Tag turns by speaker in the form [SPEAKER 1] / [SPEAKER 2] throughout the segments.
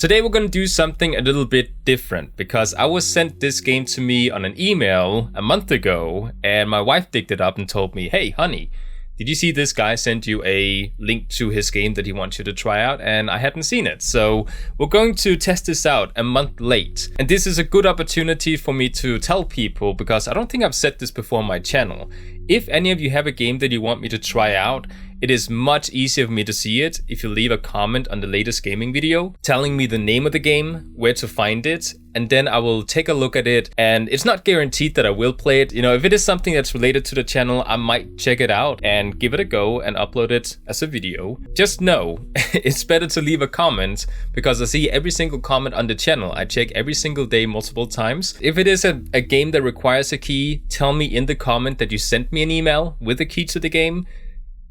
[SPEAKER 1] Today we're gonna do something a little bit different because I was sent this game to me on an email a month ago and my wife picked it up and told me, hey honey, did you see this guy sent you a link to his game that he wants you to try out? And I hadn't seen it. So we're going to test this out a month late. And this is a good opportunity for me to tell people, because I don't think I've said this before on my channel. If any of you have a game that you want me to try out, it is much easier for me to see it if you leave a comment on the latest gaming video telling me the name of the game, where to find it, and then I will take a look at it. And it's not guaranteed that I will play it. You know, if it is something that's related to the channel, I might check it out and give it a go and upload it as a video. Just know, it's better to leave a comment because I see every single comment on the channel. I check every single day multiple times. If it is a game that requires a key, tell me in the comment that you sent me an email with a key to the game,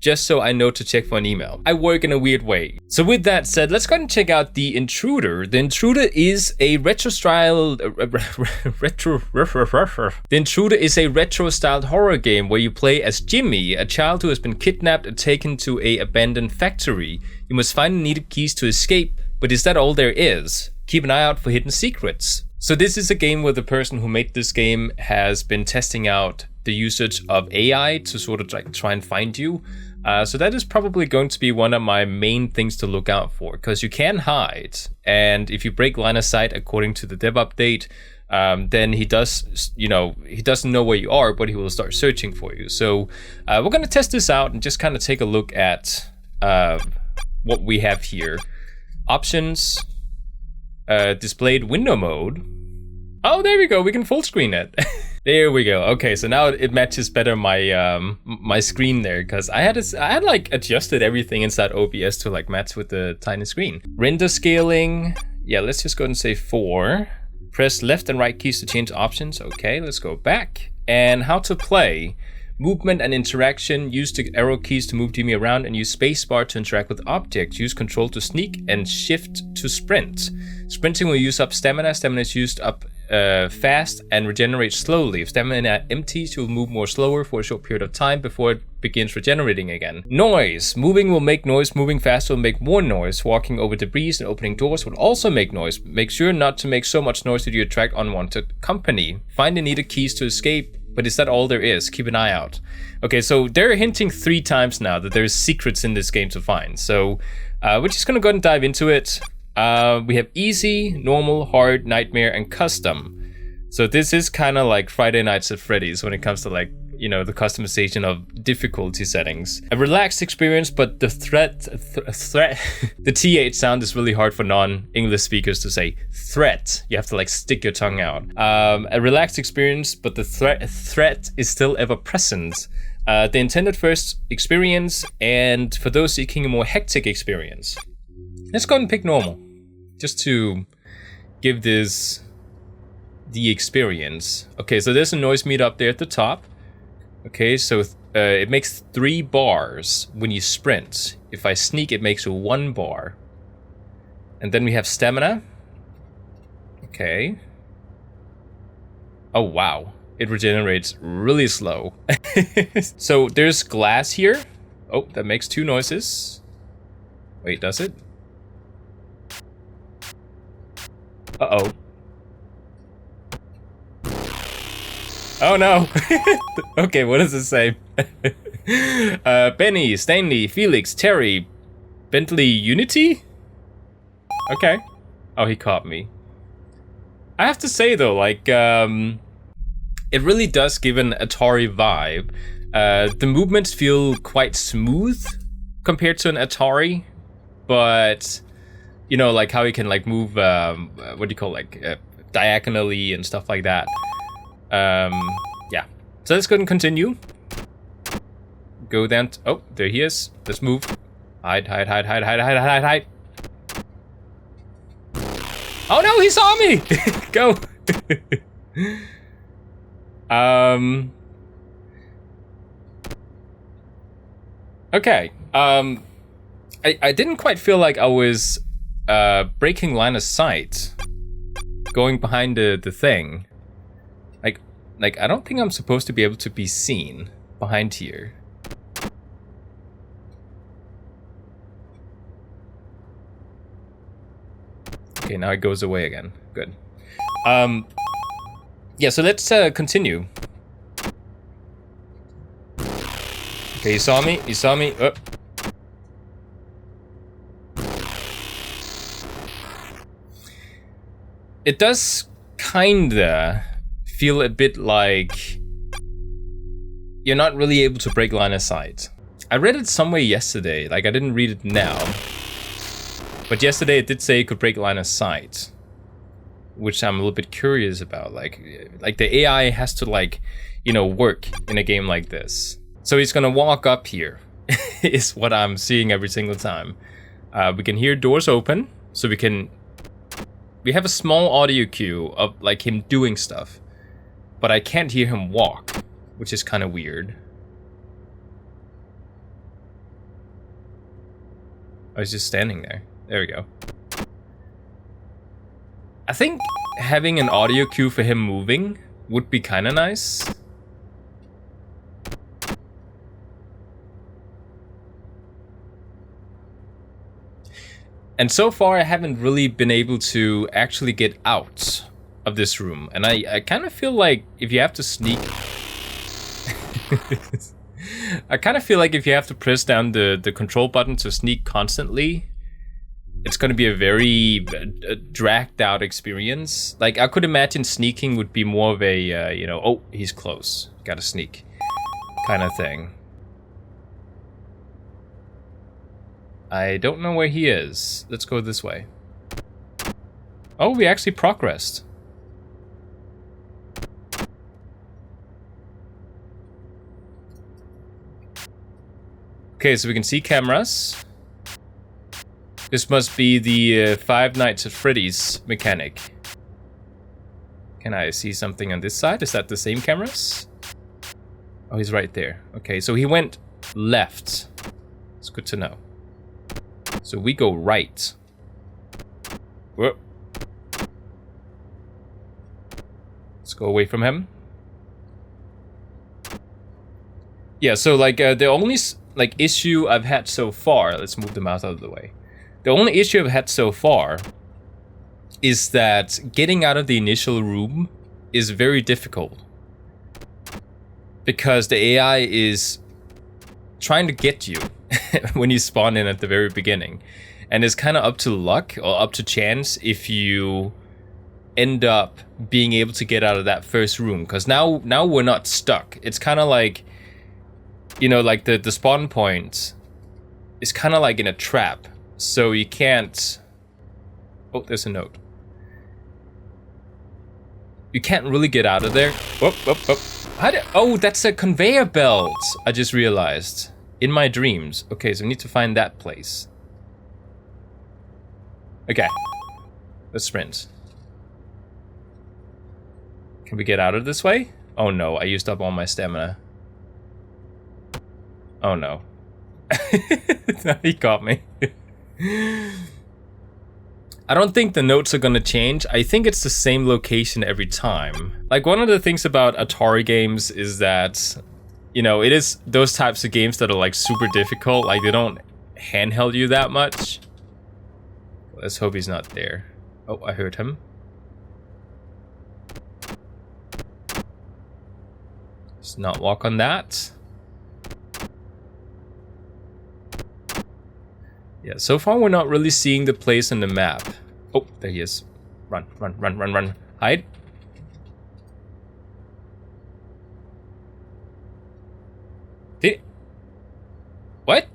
[SPEAKER 1] just so I know to check for an email. I work in a weird way. So with that said, let's go and check out the Intruder. The Intruder is a retro-styled horror game where you play as Jimmy, a child who has been kidnapped and taken to an abandoned factory. You must find the needed keys to escape, but is that all there is? Keep an eye out for hidden secrets. So this is a game where the person who made this game has been testing out the usage of AI to sort of like try and find you. So that is probably going to be one of my main things to look out for, because you can hide, and if you break line of sight according to the dev update, then he does, you know, he doesn't know where you are, but he will start searching for you. So we're gonna test this out and just kind of take a look at what we have here. Options, displayed window mode. Oh, there we go, we can full screen it. There we go. Okay, so now it matches better my my screen there, because I had like adjusted everything inside OBS to like match with the tiny screen. Render scaling, yeah, let's just go and say 4. Press left and right keys to change options. Okay, let's go back. And how to play. Movement and interaction. Use the arrow keys to move Jimmy around and use spacebar to interact with objects. Use control to sneak and shift to sprint. Sprinting will use up stamina. Stamina is used up fast and regenerates slowly. If stamina empties, you'll move more slower for a short period of time before it begins regenerating again. Noise. Moving will make noise. Moving faster will make more noise. Walking over debris and opening doors will also make noise. Make sure not to make so much noise that you attract unwanted company. Find the needed keys to escape. But is that all there is? Keep an eye out. Okay, so they're hinting 3 times now that there's secrets in this game to find. So we're just gonna go ahead and dive into it. We have easy, normal, hard, nightmare, and custom. So this is kind of like Friday Nights at Freddy's when it comes to, like, you know, the customization of difficulty settings. A relaxed experience, but the the TH sound is really hard for non-English speakers to say. Threat. You have to like stick your tongue out. A relaxed experience, but the threat is still ever present. The intended first experience, and for those seeking a more hectic experience. Let's go ahead and pick normal, just to give this the experience. Okay, so there's a noise meter up there at the top. Okay, so it makes 3 bars when you sprint. If I sneak, it makes 1 bar. And then we have stamina. Okay. Oh, wow. It regenerates really slow. So there's glass here. Oh, that makes 2 noises. Wait, does it? Uh-oh. Oh no! Okay, what does it say? Benny, Stanley, Felix, Terry, Bentley, Unity? Okay. Oh, he caught me. I have to say though, like, it really does give an Atari vibe. The movements feel quite smooth compared to an Atari, but, you know, like how you can like move, what do you call it, like, diagonally and stuff like that. Yeah. So let's go ahead and continue. Go down. Oh, there he is. Let's move. Hide, hide, hide, hide, hide, hide, hide, hide. Oh no, he saw me! Go! Okay. I didn't quite feel like I was breaking line of sight going behind the thing. Like, I don't think I'm supposed to be able to be seen behind here. Okay, now it goes away again. Good. Yeah, so let's continue. Okay, he saw me. He saw me. Oh. It does kinda feel a bit like you're not really able to break line of sight. I read it somewhere yesterday, like I didn't read it now. But yesterday it did say it could break line of sight, which I'm a little bit curious about. Like the AI has to like, you know, work in a game like this. So he's gonna walk up here, is what I'm seeing every single time. We can hear doors open, so we have a small audio cue of like him doing stuff, but I can't hear him walk, which is kind of weird. Oh, he's just standing there. There we go. I think having an audio cue for him moving would be kind of nice. And so far, I haven't really been able to actually get out of this room. And I kind of feel like if you have to sneak... I kind of feel like if you have to press down the control button to sneak constantly, it's going to be a very dragged out experience. Like, I could imagine sneaking would be more of a, you know, oh, he's close, gotta sneak kind of thing. I don't know where he is. Let's go this way. Oh, we actually progressed. Okay, so we can see cameras. This must be the Five Nights at Freddy's mechanic. Can I see something on this side? Is that the same cameras? Oh, he's right there. Okay, so he went left. It's good to know. So we go right. Whoa. Let's go away from him. Yeah, so like the only like issue I've had so far, let's move the mouse out of the way. The only issue I've had so far is that getting out of the initial room is very difficult. Because the AI is trying to get you when you spawn in at the very beginning. And it's kind of up to luck or up to chance if you end up being able to get out of that first room. Because now we're not stuck. It's kind of like, you know, like the spawn point is kind of like in a trap. So you can't... Oh, there's a note. You can't really get out of there. Whoop, whoop, whoop. Oh, that's a conveyor belt, I just realized. In my dreams. Okay, so we need to find that place. Okay. Let's sprint. Can we get out of this way? Oh no, I used up all my stamina. Oh no. He got me. I don't think the notes are gonna change. I think it's the same location every time. Like, one of the things about Atari games is that, you know, it is those types of games that are like super difficult. Like, they don't handheld you that much. Let's hope he's not there. Oh, I heard him. Let's not walk on that. Yeah, so far we're not really seeing the place on the map. Oh, there he is. Run, run, run, run, run. Hide. What?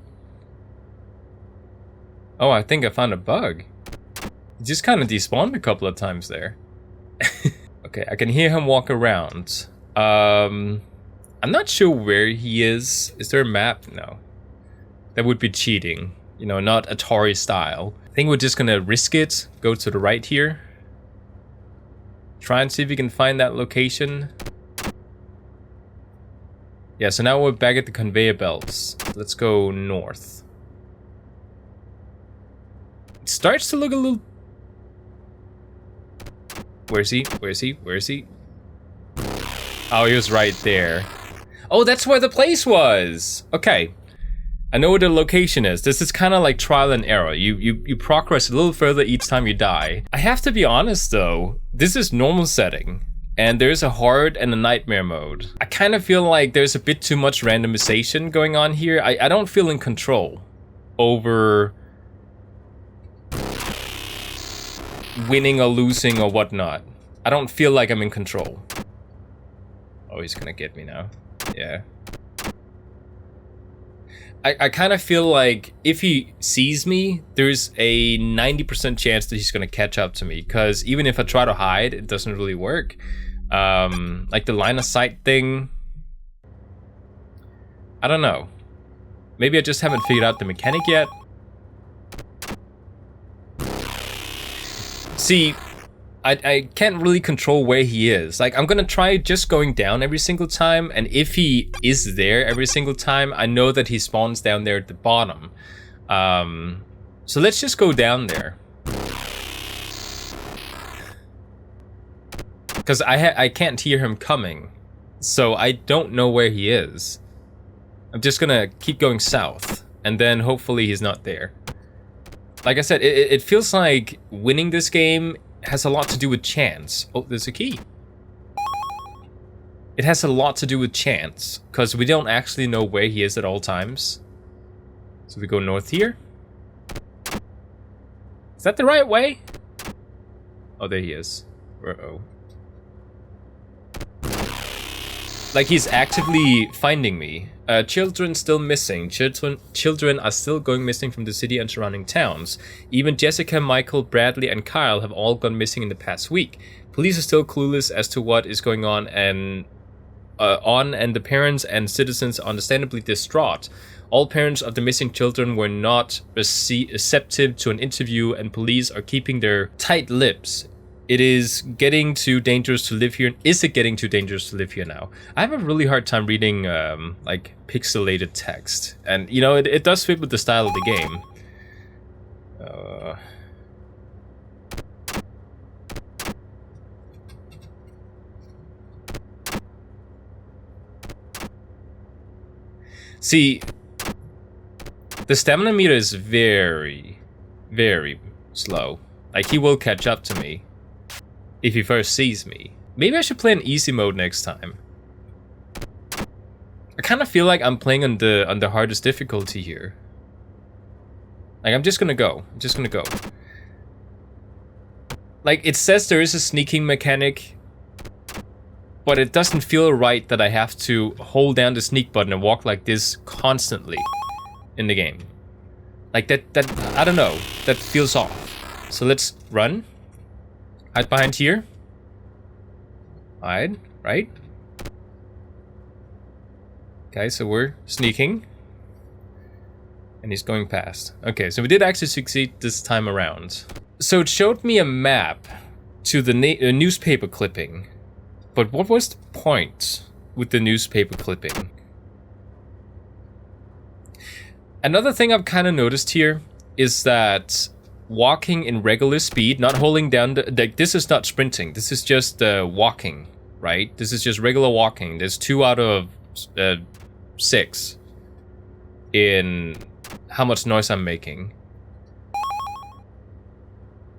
[SPEAKER 1] Oh, I think I found a bug. He just kind of despawned a couple of times there. Okay, I can hear him walk around. I'm not sure where he is. Is there a map? No. That would be cheating. You know, not Atari style. I think we're just gonna risk it. Go to the right here. Try and see if we can find that location. Yeah, so now we're back at the conveyor belts. Let's go north. It starts to look a little... Where is he? Where is he? Where is he? Oh, he was right there. Oh, that's where the place was! Okay. I know where the location is. This is kind of like trial and error. You progress a little further each time you die. I have to be honest though, this is normal setting. And there's a hard and a nightmare mode. I kind of feel like there's a bit too much randomization going on here. I don't feel in control over winning or losing or whatnot. I don't feel like I'm in control. Oh, he's gonna get me now. Yeah. I kind of feel like if he sees me, there's a 90% chance that he's gonna catch up to me. Because even if I try to hide, it doesn't really work. Like the line of sight thing. I don't know. Maybe I just haven't figured out the mechanic yet. See, I can't really control where he is. Like, I'm gonna try just going down every single time, and if he is there every single time, I know that he spawns down there at the bottom. So let's just go down there. Because I can't hear him coming, so I don't know where he is. I'm just gonna keep going south, and then hopefully he's not there. Like I said, it feels like winning this game has a lot to do with chance. Oh, there's a key. It has a lot to do with chance, because we don't actually know where he is at all times. So we go north here. Is that the right way? Oh, there he is. Uh-oh. Like, he's actively finding me. Children still missing. Children are still going missing from the city and surrounding towns. Even Jessica, Michael, Bradley, and Kyle have all gone missing in the past week. Police are still clueless as to what is going on, and the parents and citizens are understandably distraught. All parents of the missing children were not receptive to an interview, and police are keeping their tight lips. It is getting too dangerous to live here. Is it getting too dangerous to live here now? I have a really hard time reading like pixelated text, and you know it does fit with the style of the game. See, the stamina meter is very, very slow. Like, he will catch up to me if he first sees me. Maybe I should play in easy mode next time. I kind of feel like I'm playing on the hardest difficulty here. Like, I'm just gonna go. Like, it says there is a sneaking mechanic, but it doesn't feel right that I have to hold down the sneak button and walk like this constantly in the game. Like, that I don't know, that feels off. So let's run. Hide behind here. Hide, right? Okay, so we're sneaking. And he's going past. Okay, so we did actually succeed this time around. So it showed me a map to the newspaper clipping. But what was the point with the newspaper clipping? Another thing I've kind of noticed here is that walking in regular speed, not holding down this is not sprinting. This is just walking, right? This is just regular walking. There's 2 out of 6 in how much noise I'm making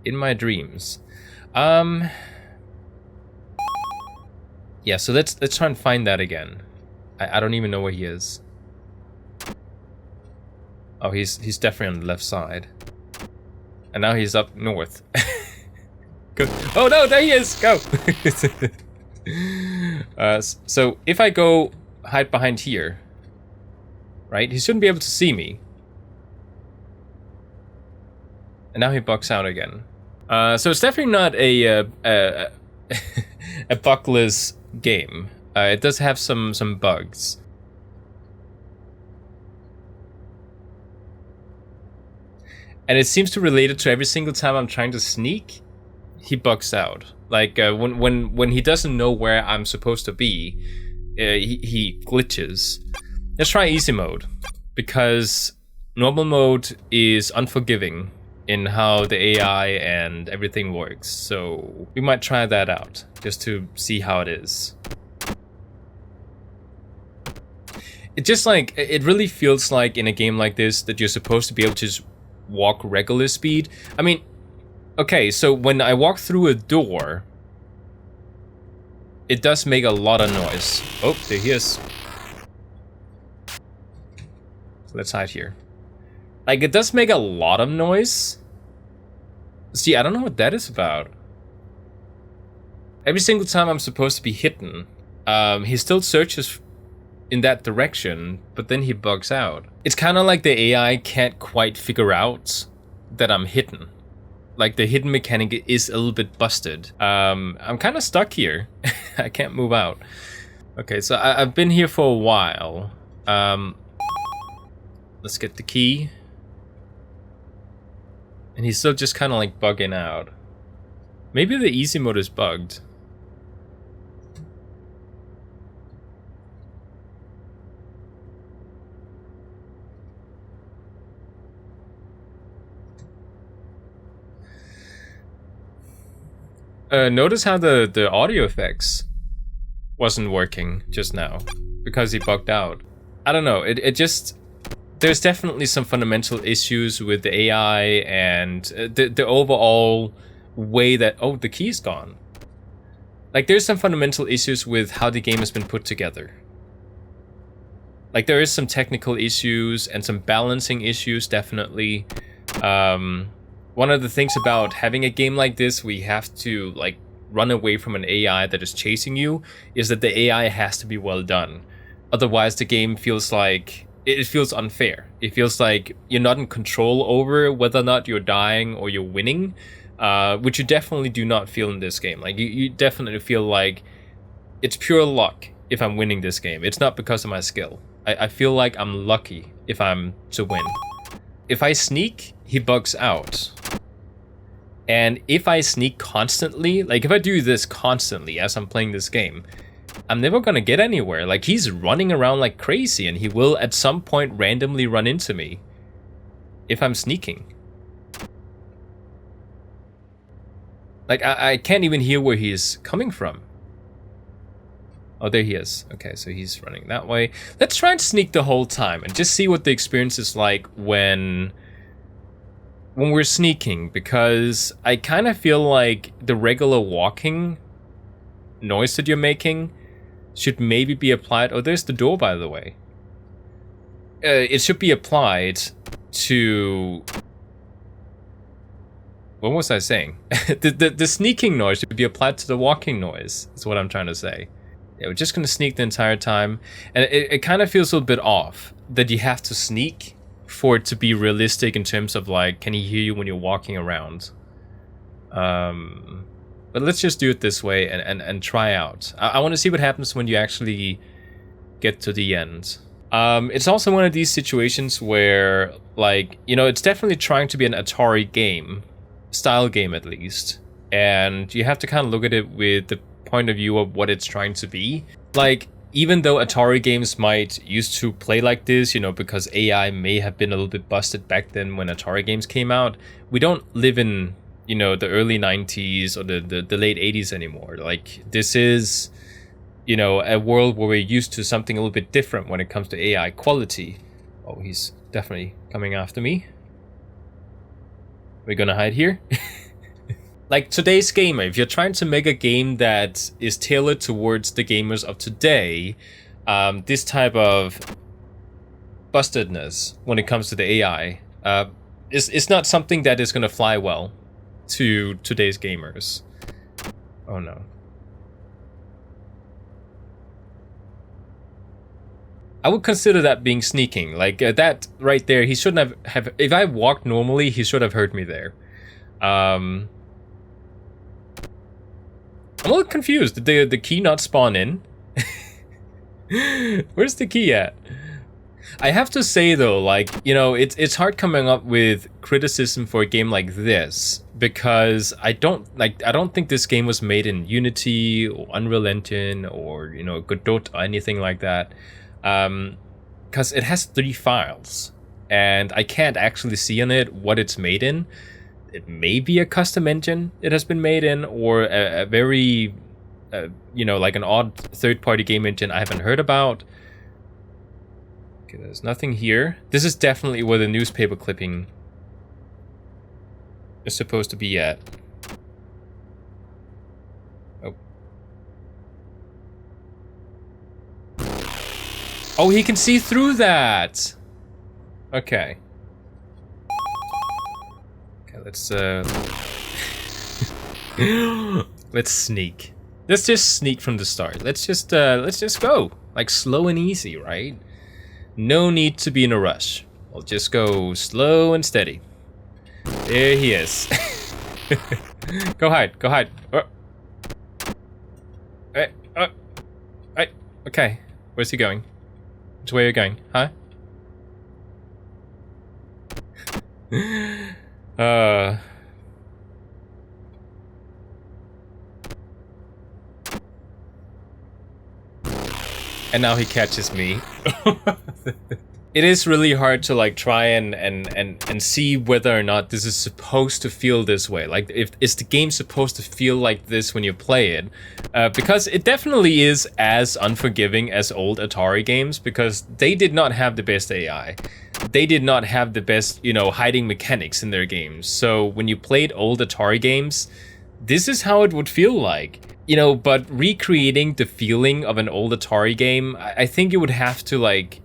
[SPEAKER 1] in my dreams. Yeah, so let's try and find that again. I don't even know where he is. Oh, he's definitely on the left side. And now he's up north. Go. Oh no, there he is! Go! So if I go hide behind here, right, he shouldn't be able to see me. And now he bugs out again. So it's definitely not a bugless game. It does have some bugs. And it seems to relate it to every single time I'm trying to sneak, he bugs out. Like when he doesn't know where I'm supposed to be, he glitches. Let's try easy mode, because normal mode is unforgiving in how the AI and everything works. So we might try that out just to see how it is. It just like, it really feels like in a game like this that you're supposed to be able to just walk regular speed. I mean, okay, so when I walk through a door, it does make a lot of noise. Oh, there he is. So let's hide here. Like, it does make a lot of noise. See, I don't know what that is about. Every single time I'm supposed to be hidden, he still searches in that direction, but then he bugs out. It's kind of like the AI can't quite figure out that I'm hidden. Like, the hidden mechanic is a little bit busted. I'm kind of stuck here. I can't move out. Okay, so I've been here for a while. Let's get the key. And he's still just kind of like bugging out. Maybe the easy mode is bugged. Notice how the audio effects wasn't working just now because he bugged out. I don't know, it just... There's definitely some fundamental issues with the AI and the overall way that... Oh, the key's gone. Like, there's some fundamental issues with how the game has been put together. Like, there is some technical issues and some balancing issues, definitely. One of the things about having a game like this, we have to, like, run away from an AI that is chasing you, is that the AI has to be well done. Otherwise, the game feels like... It feels unfair. It feels like you're not in control over whether or not you're dying or you're winning, which you definitely do not feel in this game. Like, you definitely feel like it's pure luck if I'm winning this game. It's not because of my skill. I feel like I'm lucky if I'm to win. If I sneak, he bugs out. And if I sneak constantly, like if I do this constantly as I'm playing this game, I'm never gonna get anywhere. Like, he's running around like crazy and he will at some point randomly run into me if I'm sneaking. Like, I can't even hear where he's coming from. Oh, there he is. Okay, so he's running that way. Let's try and sneak the whole time and just see what the experience is like when we're sneaking, because I kind of feel like the regular walking noise that you're making should maybe be applied. Oh, there's the door, by the way. It should be applied to... What was I saying? the sneaking noise should be applied to the walking noise, is what I'm trying to say. Yeah, we're just going to sneak the entire time. And it kind of feels a little bit off that you have to sneak for it to be realistic in terms of, like, can he hear you when you're walking around? But let's just do it this way and try out. I want to see what happens when you actually get to the end. It's also one of these situations where, like, you know, it's definitely trying to be an Atari game, style game at least. And you have to kind of look at it with the point of view of what it's trying to be. Like, even though Atari games might used to play like this, you know, because AI may have been a little bit busted back then when Atari games came out, we don't live in, you know, the early 90s or the late 80s anymore. Like, this is, you know, a world where we're used to something a little bit different when it comes to AI quality. Oh, he's definitely coming after me. We're gonna hide here. Like, today's gamer, if you're trying to make a game that is tailored towards the gamers of today, this type of bustedness when it comes to the AI is not something that is going to fly well to today's gamers. Oh no. I would consider that being sneaking. Like, that right there, he shouldn't have... If I walked normally, he should have heard me there. I'm a little confused. Did the key not spawn in? Where's the key at? I have to say though, like, you know, it's hard coming up with criticism for a game like this, because I don't think this game was made in Unity or Unreal Engine or, you know, Godot or anything like that. Because it has 3 files and I can't actually see on it what it's made in. It may be a custom engine it has been made in, or a very, you know, like an odd third-party game engine I haven't heard about. Okay, there's nothing here. This is definitely where the newspaper clipping is supposed to be at. Oh. Oh, he can see through that! Okay. Okay, let's let's sneak. Let's just sneak from the start. Let's just go. Like slow and easy, right? No need to be in a rush. We'll just go slow and steady. There he is. Go hide, go hide. Okay. Where's he going? Which way are you going? Huh? And now he catches me. It is really hard to like try and see whether or not this is supposed to feel this way. Like, is the game supposed to feel like this when you play it? Because it definitely is as unforgiving as old Atari games, because they did not have the best AI. They did not have the best, you know, hiding mechanics in their games. So when you played old Atari games, this is how it would feel like. You know, but recreating the feeling of an old Atari game, I think you would have to like...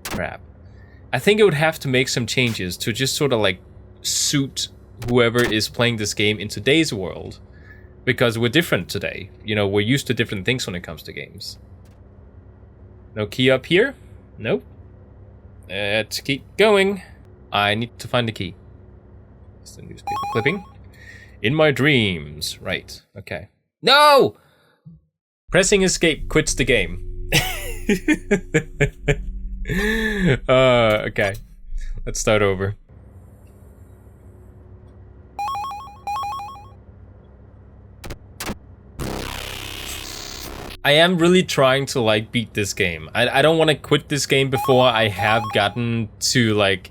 [SPEAKER 1] Crap. I think it would have to make some changes to just sort of like suit whoever is playing this game in today's world. Because we're different today. You know, we're used to different things when it comes to games. No key up here? Nope. Let's keep going. I need to find the key. It's the newspaper clipping. In my dreams. Right. Okay. No! Pressing escape quits the game. Okay. Let's start over. I am really trying to like beat this game. I don't want to quit this game before I have gotten to like...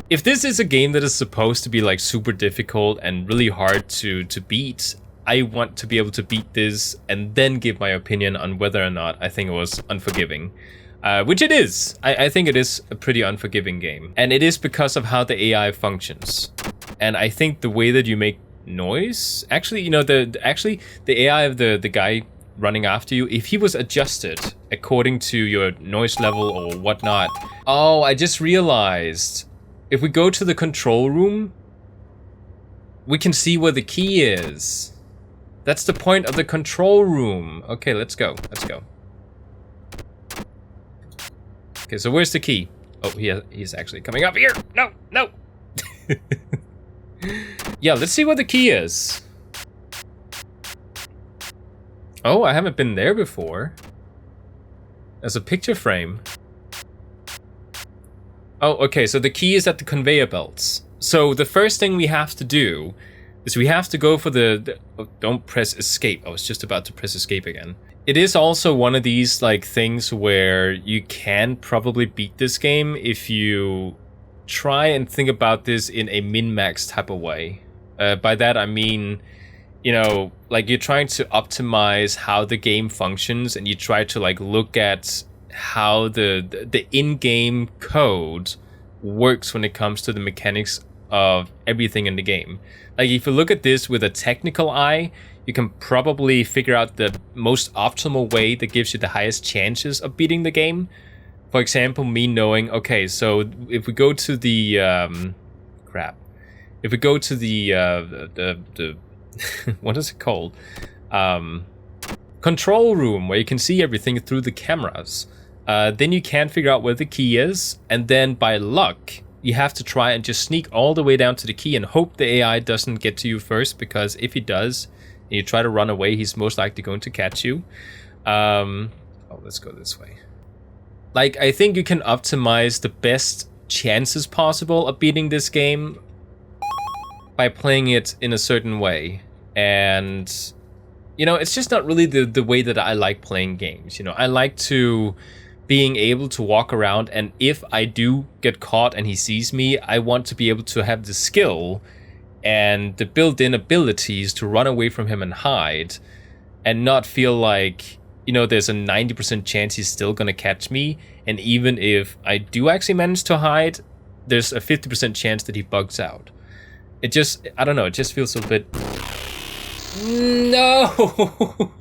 [SPEAKER 1] If this is a game that is supposed to be like super difficult and really hard to beat, I want to be able to beat this and then give my opinion on whether or not I think it was unforgiving. Which it is. I think it is a pretty unforgiving game. And it is because of how the AI functions. And I think the way that you make noise... Actually, you know, the AI of the guy running after you, if he was adjusted according to your noise level or whatnot... Oh, I just realized. If we go to the control room, we can see where the key is. That's the point of the control room. Okay, let's go. Let's go. Okay, so where's the key? Oh, he's actually coming up here. No, no. Yeah, let's see what the key is. Oh, I haven't been there before. There's a picture frame. Oh, okay, so the key is at the conveyor belts. So the first thing we have to do is we have to go for the oh, don't press escape. I was just about to press escape again. It is also one of these like things where you can probably beat this game if you try and think about this in a min-max type of way. By that I mean, you know, like you're trying to optimize how the game functions and you try to like look at how the in-game code works when it comes to the mechanics of everything in the game. Like if you look at this with a technical eye, you can probably figure out the most optimal way that gives you the highest chances of beating the game. For example, me knowing, okay, so if we go to the if we go to the what is it called? Control room, where you can see everything through the cameras. Then you can figure out where the key is, and then by luck, you have to try and just sneak all the way down to the key and hope the AI doesn't get to you first, because if he does, and you try to run away, he's most likely going to catch you. Oh, let's go this way. Like, I think you can optimize the best chances possible of beating this game by playing it in a certain way. And, you know, it's just not really the way that I like playing games. You know, I like to being able to walk around, and if I do get caught and he sees me, I want to be able to have the skill and the built-in abilities to run away from him and hide, and not feel like, you know, there's a 90% chance he's still gonna catch me. And even if I do actually manage to hide, there's a 50% chance that he bugs out. It just, I don't know, it just feels a bit... No!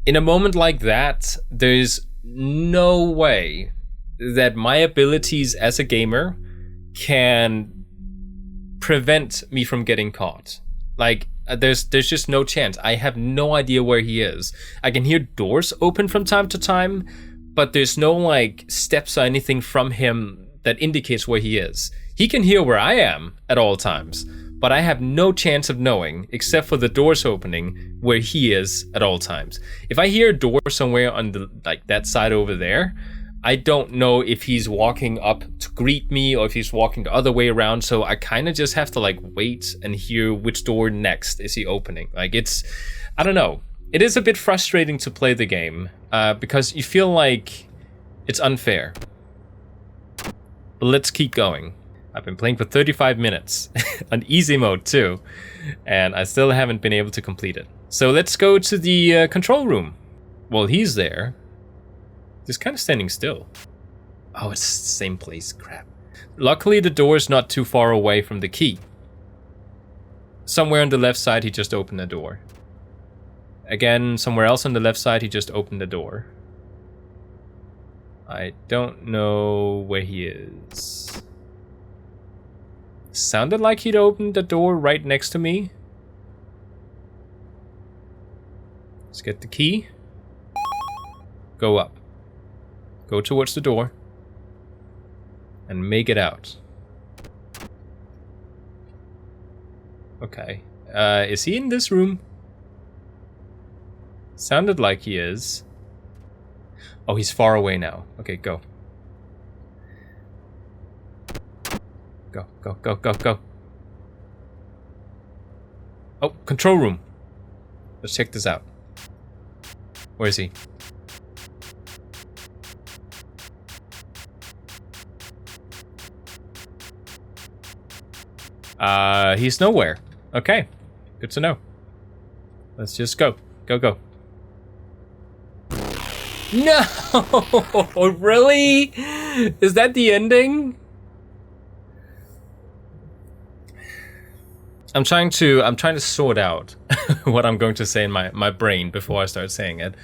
[SPEAKER 1] In a moment like that, there's no way that my abilities as a gamer can prevent me from getting caught. Like, there's just no chance. I have no idea where he is. I can hear doors open from time to time, but there's no like steps or anything from him that indicates where he is. He can hear where I am at all times, but I have no chance of knowing, except for the doors opening, where he is at all times. If I hear a door somewhere on the like that side over there, I don't know if he's walking up to greet me or if he's walking the other way around, so I kind of just have to like wait and hear which door next is he opening. Like, it's, I don't know. It is a bit frustrating to play the game because you feel like it's unfair. But let's keep going. I've been playing for 35 minutes on easy mode too, and I still haven't been able to complete it. So let's go to the control room. Well, he's there. He's kind of standing still. Oh, it's the same place. Crap. Luckily, the door is not too far away from the key. Somewhere on the left side, he just opened the door. Again, somewhere else on the left side, he just opened the door. I don't know where he is. Sounded like he'd opened the door right next to me. Let's get the key. Go up. Go towards the door. And make it out. Okay. Is he in this room? Sounded like he is. Oh, he's far away now. Okay, go. Go, go, go, go, go. Oh, control room. Let's check this out. Where is he? He's nowhere. Okay, good to know. Let's just go. Go, go. No! Really? Is that the ending? I'm trying to sort out what I'm going to say in my brain before I start saying it.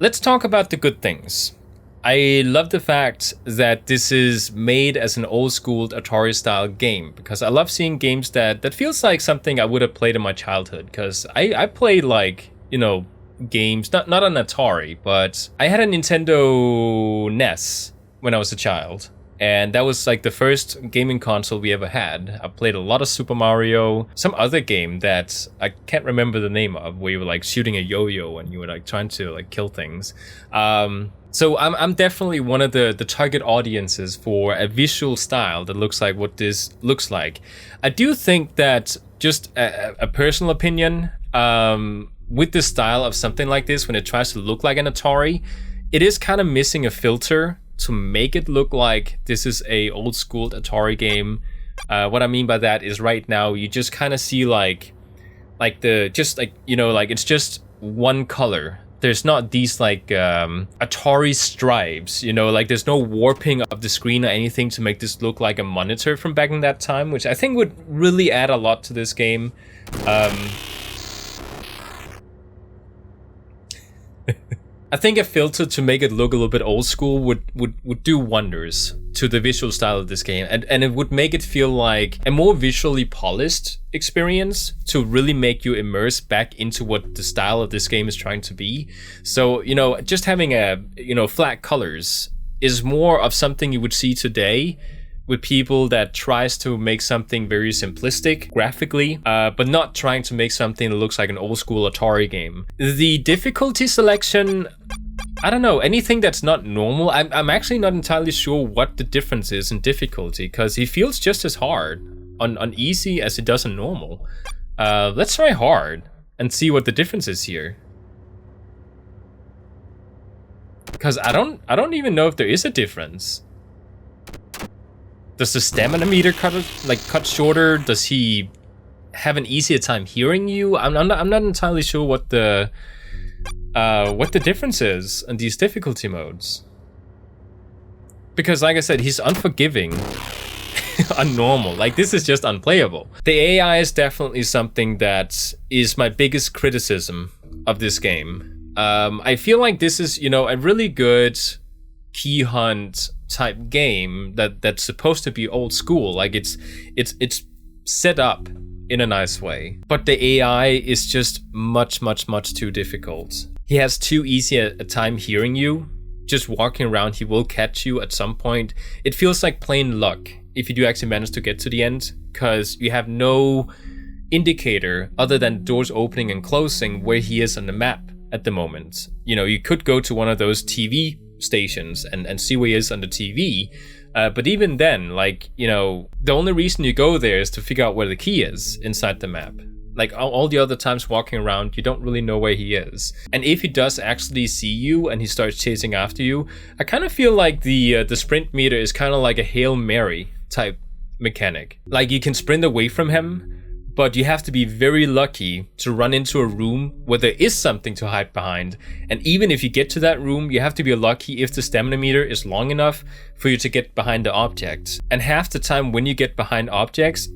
[SPEAKER 1] Let's talk about the good things. I love the fact that this is made as an old school Atari style game, because I love seeing games that feels like something I would have played in my childhood, because I played like, you know, games, not on Atari, but I had a Nintendo NES when I was a child. And that was like the first gaming console we ever had. I played a lot of Super Mario, some other game that I can't remember the name of, where you were like shooting a yo-yo and you were like trying to like kill things. So I'm definitely one of the target audiences for a visual style that looks like what this looks like. I do think that, just a personal opinion, with the style of something like this, when it tries to look like an Atari, it is kind of missing a filter to make it look like this is a old school Atari game. What I mean by that is right now you just kind of see like it's just one color. There's not these like Atari stripes, you know, like there's no warping of the screen or anything to make this look like a monitor from back in that time, which I think would really add a lot to this game. I think a filter to make it look a little bit old school would do wonders to the visual style of this game, and it would make it feel like a more visually polished experience to really make you immerse back into what the style of this game is trying to be. So, you know, just having flat colors is more of something you would see today with people that tries to make something very simplistic graphically, but not trying to make something that looks like an old school Atari game. The difficulty selection, I don't know, anything that's not normal, I'm actually not entirely sure what the difference is in difficulty, because he feels just as hard on easy as it does on normal. Let's try hard and see what the difference is here. Because I don't even know if there is a difference. Does the stamina meter cut shorter? Does he have an easier time hearing you? I'm not entirely sure what the what the difference is in these difficulty modes. Because like I said, he's unforgiving, unnormal. Like, this is just unplayable. The AI is definitely something that is my biggest criticism of this game. I feel like this is, you know, a really good key hunt type game that's supposed to be old school. Like, it's set up in a nice way, but the AI is just much too difficult. He has too easy a time hearing you. Just walking around, he will catch you at some point. It feels like plain luck if you do actually manage to get to the end, because you have no indicator other than doors opening and closing where he is on the map at the moment. You know, you could go to one of those TV stations and see where he is on the TV, but even then, like, you know, the only reason you go there is to figure out where the key is inside the map. Like, all the other times walking around, you don't really know where he is. And if he does actually see you and he starts chasing after you, I kind of feel like the sprint meter is kind of like a Hail Mary type mechanic. Like, you can sprint away from him, but you have to be very lucky to run into a room where there is something to hide behind. And even if you get to that room, you have to be lucky if the stamina meter is long enough for you to get behind the object. And half the time when you get behind objects,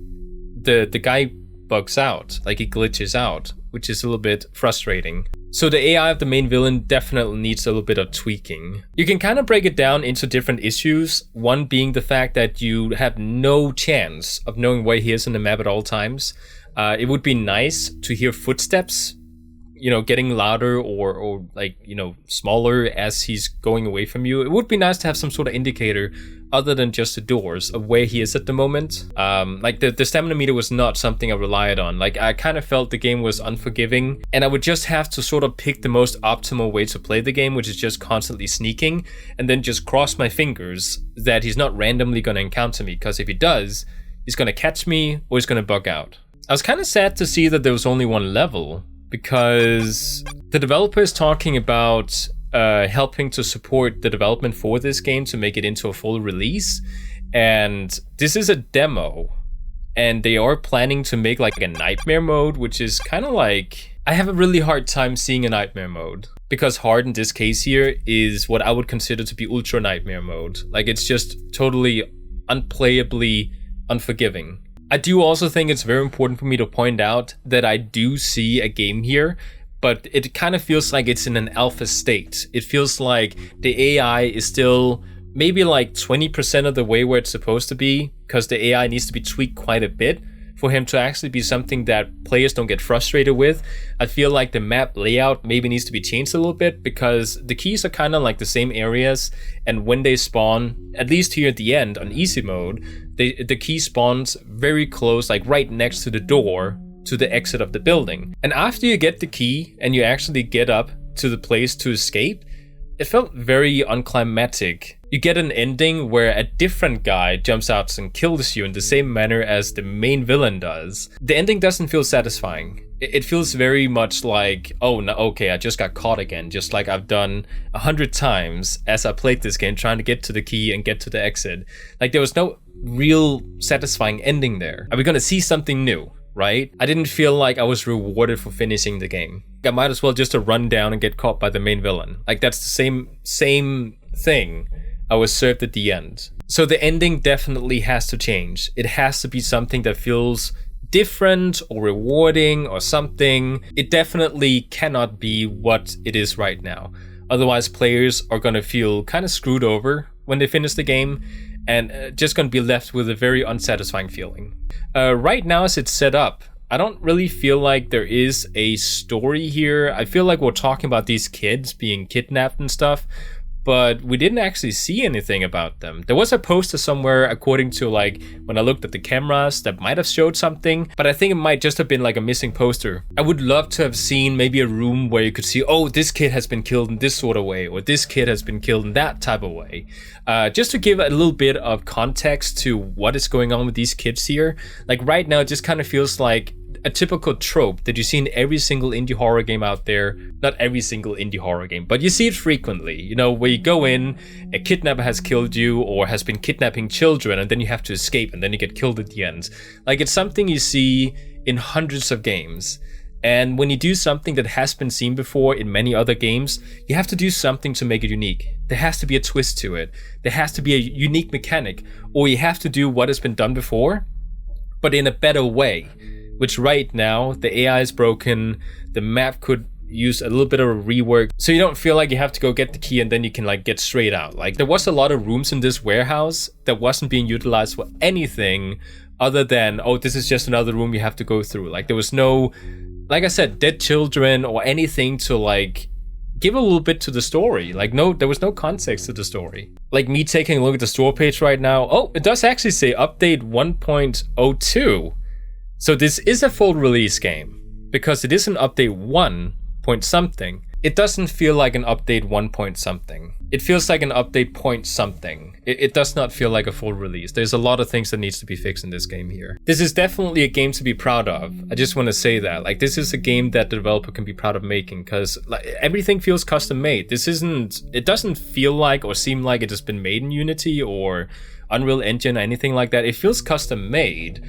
[SPEAKER 1] the guy bugs out, like he glitches out, which is a little bit frustrating. So the AI of the main villain definitely needs a little bit of tweaking. You can kind of break it down into different issues, one being the fact that you have no chance of knowing where he is in the map at all times. It would be nice to hear footsteps, you know, getting louder or like, you know, smaller as he's going away from you. It would be nice to have some sort of indicator other than just the doors of where he is at the moment. Like the stamina meter was not something I relied on. Like, I kind of felt the game was unforgiving, and I would just have to sort of pick the most optimal way to play the game, which is just constantly sneaking, and then just cross my fingers that he's not randomly going to encounter me, because if he does, he's going to catch me or he's going to bug out. I was kind of sad to see that there was only one level, because the developer is talking about helping to support the development for this game to make it into a full release, and this is a demo, and they are planning to make like a nightmare mode, which is kind of like, I have a really hard time seeing a nightmare mode, because hard in this case here is what I would consider to be ultra nightmare mode. Like, it's just totally unplayably unforgiving. I do also think it's very important for me to point out that I do see a game here, but it kind of feels like it's in an alpha state. It feels like the AI is still maybe like 20% of the way where it's supposed to be, because the AI needs to be tweaked quite a bit for him to actually be something that players don't get frustrated with. I feel like the map layout maybe needs to be changed a little bit, because the keys are kind of like the same areas, and when they spawn, at least here at the end on easy mode, the key spawns very close, like right next to the door to the exit of the building. And after you get the key and you actually get up to the place to escape, it felt very unclimactic. You get an ending where a different guy jumps out and kills you in the same manner as the main villain does. The ending doesn't feel satisfying. It feels very much like, oh no, okay, I just got caught again, just like I've done 100 times as I played this game, trying to get to the key and get to the exit. Like, there was no real satisfying ending there. Are we gonna see something new? Right? I didn't feel like I was rewarded for finishing the game. I might as well just run down and get caught by the main villain. Like, that's the same thing I was served at the end. So the ending definitely has to change. It has to be something that feels different or rewarding or something. It definitely cannot be what it is right now. Otherwise, players are gonna feel kind of screwed over when they finish the game, and just gonna be left with a very unsatisfying feeling. Right now, as it's set up, I don't really feel like there is a story here. I feel like we're talking about these kids being kidnapped and stuff, but we didn't actually see anything about them. There was a poster somewhere, according to like when I looked at the cameras, that might have showed something, but I think it might just have been like a missing poster. I would love to have seen maybe a room where you could see, oh, this kid has been killed in this sort of way, or this kid has been killed in that type of way. Just to give a little bit of context to what is going on with these kids here. Like, right now, it just kind of feels like a typical trope that you see in every single indie horror game out there. Not every single indie horror game, but you see it frequently. You know, where you go in, a kidnapper has killed you or has been kidnapping children, and then you have to escape, and then you get killed at the end. Like, it's something you see in hundreds of games. And when you do something that has been seen before in many other games, you have to do something to make it unique. There has to be a twist to it. There has to be a unique mechanic, or you have to do what has been done before, but in a better way. Which right now, the AI is broken, the map could use a little bit of a rework, so you don't feel like you have to go get the key and then you can like get straight out. Like there was a lot of rooms in this warehouse that wasn't being utilized for anything other than, oh, this is just another room you have to go through. Like there was no, like I said, dead children or anything to like give a little bit to the story. Like no, there was no context to the story. Like me taking a look at the store page right now, oh, it does actually say update 1.02. So this is a full release game because it is an update 1 point something. It doesn't feel like an update 1 point something. It feels like an update point something. It does not feel like a full release. There's a lot of things that needs to be fixed in this game here. This is definitely a game to be proud of. I just want to say that. Like this is a game that the developer can be proud of making because like, everything feels custom made. It doesn't feel like or seem like it has been made in Unity or Unreal Engine or anything like that. It feels custom made.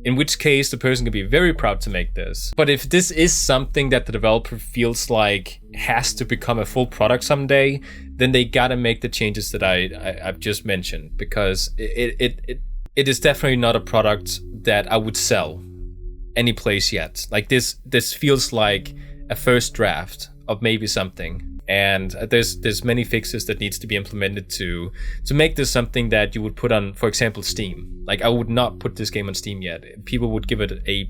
[SPEAKER 1] In which case, the person can be very proud to make this. But if this is something that the developer feels like has to become a full product someday, then they gotta make the changes that I've just mentioned, because it is definitely not a product that I would sell any place yet. Like this feels like a first draft of maybe something. And there's many fixes that needs to be implemented to make this something that you would put on, for example, Steam. Like I would not put this game on Steam yet. People would give it a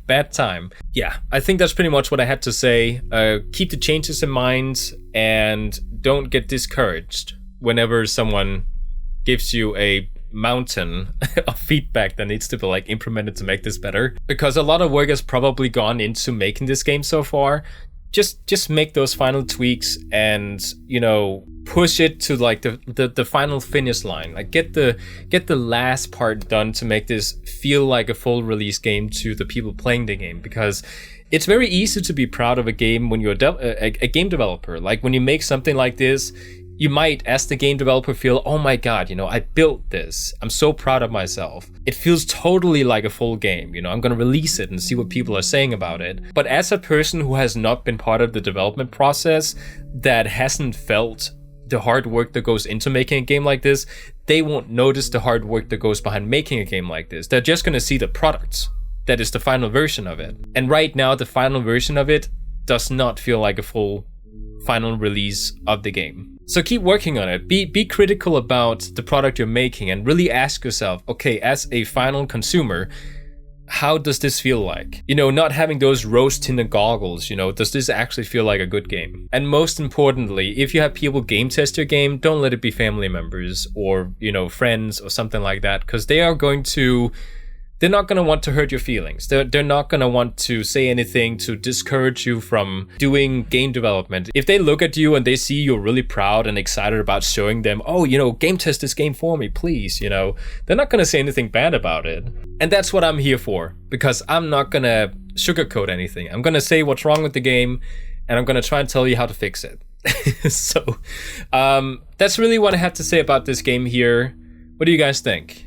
[SPEAKER 1] bad time. Yeah, I think that's pretty much what I had to say. Keep the changes in mind and don't get discouraged whenever someone gives you a mountain of feedback that needs to be like implemented to make this better. Because a lot of work has probably gone into making this game so far. Just make those final tweaks and, you know, push it to like the final finish line. Like get the last part done to make this feel like a full release game to the people playing the game, because it's very easy to be proud of a game when you're a game developer. Like when you make something like this, you might, as the game developer, feel, oh my god, you know, I built this. I'm so proud of myself. It feels totally like a full game. You know, I'm gonna release it and see what people are saying about it. But as a person who has not been part of the development process, that hasn't felt the hard work that goes into making a game like this, they won't notice the hard work that goes behind making a game like this. They're just gonna see the product that is the final version of it. And right now, the final version of it does not feel like a full final release of the game. So keep working on it. Be critical about the product you're making and really ask yourself, okay, as a final consumer, how does this feel like? You know, not having those rose-tinted goggles, you know, does this actually feel like a good game? And most importantly, if you have people game test your game, don't let it be family members or, you know, friends or something like that, because they're not going to want to hurt your feelings. They're not going to want to say anything to discourage you from doing game development. If they look at you and they see you're really proud and excited about showing them, oh, you know, game test this game for me, please, you know, they're not going to say anything bad about it. And that's what I'm here for, because I'm not going to sugarcoat anything. I'm going to say what's wrong with the game, and I'm going to try and tell you how to fix it. So that's really what I had to say about this game here. What do you guys think?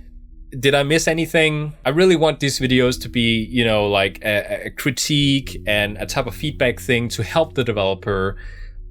[SPEAKER 1] Did I miss anything? I really want these videos to be, you know, like a critique and a type of feedback thing to help the developer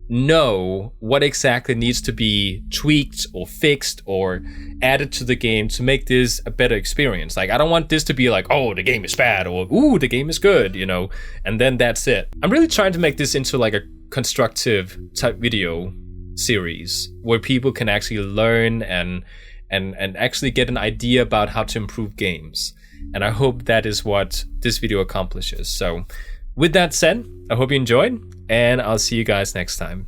[SPEAKER 1] know what exactly needs to be tweaked or fixed or added to the game to make this a better experience. Like, I don't want this to be like, oh, the game is bad, or ooh, the game is good, you know, and then that's it. I'm really trying to make this into like a constructive type video series where people can actually learn and actually get an idea about how to improve games. And I hope that is what this video accomplishes. So with that said, I hope you enjoyed, and I'll see you guys next time.